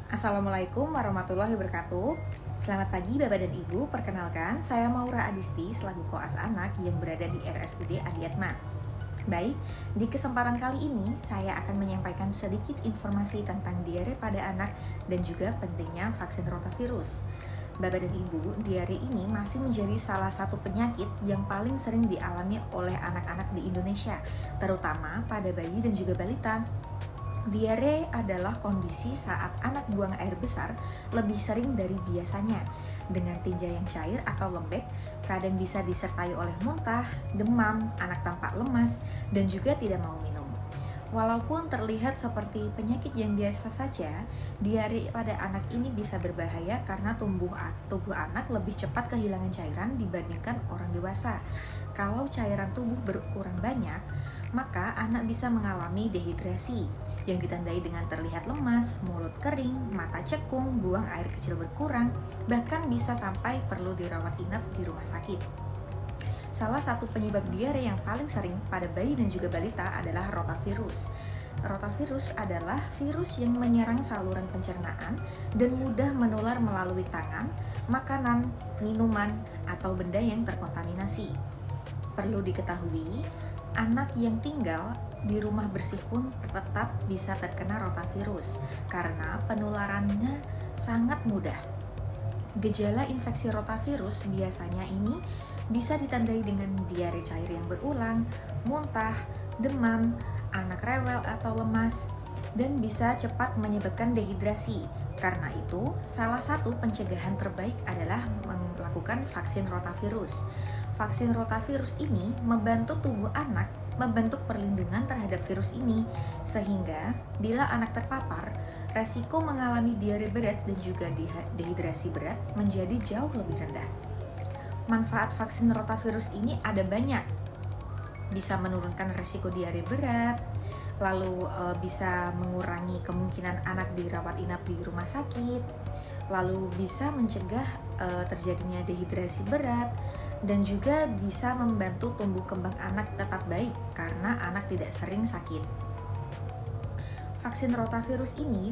Assalamualaikum warahmatullahi wabarakatuh. Selamat pagi Bapak dan Ibu. Perkenalkan, saya Maura Adisti selaku koas anak yang berada di RSUD Adiatma. Baik, di kesempatan kali ini saya akan menyampaikan sedikit informasi tentang diare pada anak dan juga pentingnya vaksin rotavirus. Bapak dan Ibu, diare ini masih menjadi salah satu penyakit yang paling sering dialami oleh anak-anak di Indonesia, terutama pada bayi dan juga balita. Diare adalah kondisi saat anak buang air besar lebih sering dari biasanya, dengan tinja yang cair atau lembek, kadang bisa disertai oleh muntah, demam, anak tampak lemas, dan juga tidak mau minum. Walaupun terlihat seperti penyakit yang biasa saja, diare pada anak ini bisa berbahaya karena tubuh anak lebih cepat kehilangan cairan dibandingkan orang dewasa. Kalau cairan tubuh berkurang banyak, maka anak bisa mengalami dehidrasi yang ditandai dengan terlihat lemas, mulut kering, mata cekung, buang air kecil berkurang, bahkan bisa sampai perlu dirawat inap di rumah sakit. Salah satu penyebab diare yang paling sering pada bayi dan juga balita adalah rotavirus. Rotavirus adalah virus yang menyerang saluran pencernaan dan mudah menular melalui tangan, makanan, minuman, atau benda yang terkontaminasi. Perlu diketahui, anak yang tinggal di rumah bersih pun tetap bisa terkena rotavirus karena penularannya sangat mudah. Gejala infeksi rotavirus biasanya ini bisa ditandai dengan diare cair yang berulang, muntah, demam, anak rewel atau lemas, dan bisa cepat menyebabkan dehidrasi. Karena itu, salah satu pencegahan terbaik adalah melakukan vaksin rotavirus. Vaksin rotavirus ini membantu tubuh anak membentuk perlindungan terhadap virus ini, sehingga bila anak terpapar, resiko mengalami diare berat dan juga dehidrasi berat menjadi jauh lebih rendah. Manfaat vaksin rotavirus ini ada banyak, bisa menurunkan resiko diare berat, lalu bisa mengurangi kemungkinan anak dirawat inap di rumah sakit, lalu bisa mencegah terjadinya dehidrasi berat, dan juga bisa membantu tumbuh kembang anak tetap baik karena anak tidak sering sakit. Vaksin rotavirus ini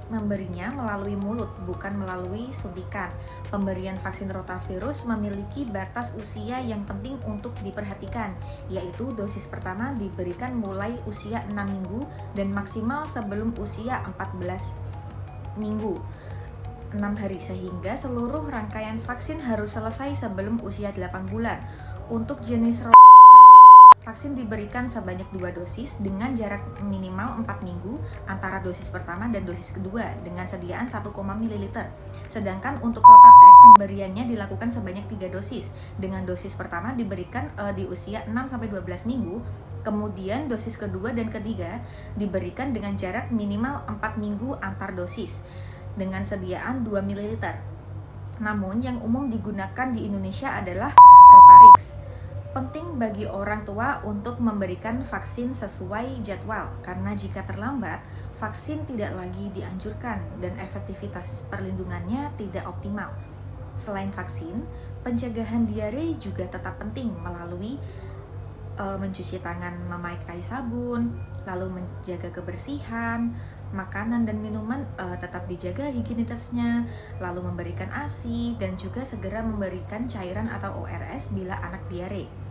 memberinya melalui mulut, bukan melalui suntikan. Pemberian vaksin rotavirus memiliki batas usia yang penting untuk diperhatikan, yaitu dosis pertama diberikan mulai usia 6 minggu dan maksimal sebelum usia 14 minggu 6 hari, sehingga seluruh rangkaian vaksin harus selesai sebelum usia 8 bulan. Untuk jenis vaksin diberikan sebanyak 2 dosis dengan jarak minimal 4 minggu antara dosis pertama dan dosis kedua dengan sediaan 1, ml. Sedangkan untuk Rotatec pemberiannya dilakukan sebanyak 3 dosis dengan dosis pertama diberikan di usia 6-12 minggu, kemudian dosis kedua dan ketiga diberikan dengan jarak minimal 4 minggu antar dosis dengan sediaan 2 ml. Namun yang umum digunakan di Indonesia adalah Rotarix. Penting bagi orang tua untuk memberikan vaksin sesuai jadwal, karena jika terlambat, vaksin tidak lagi dianjurkan dan efektivitas perlindungannya tidak optimal. Selain vaksin, pencegahan diare juga tetap penting melalui mencuci tangan memakai sabun, lalu menjaga kebersihan, makanan dan minuman tetap dijaga higienitasnya, lalu memberikan ASI dan juga segera memberikan cairan atau ORS bila anak diare.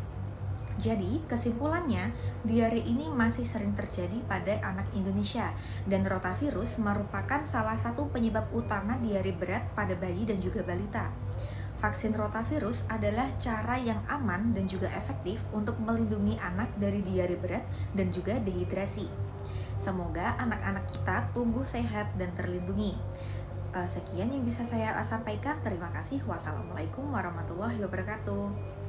Jadi, kesimpulannya, diare ini masih sering terjadi pada anak Indonesia dan rotavirus merupakan salah satu penyebab utama diare berat pada bayi dan juga balita. Vaksin rotavirus adalah cara yang aman dan juga efektif untuk melindungi anak dari diare berat dan juga dehidrasi. Semoga anak-anak kita tumbuh sehat dan terlindungi. Sekian yang bisa saya sampaikan. Terima kasih. Wassalamualaikum warahmatullahi wabarakatuh.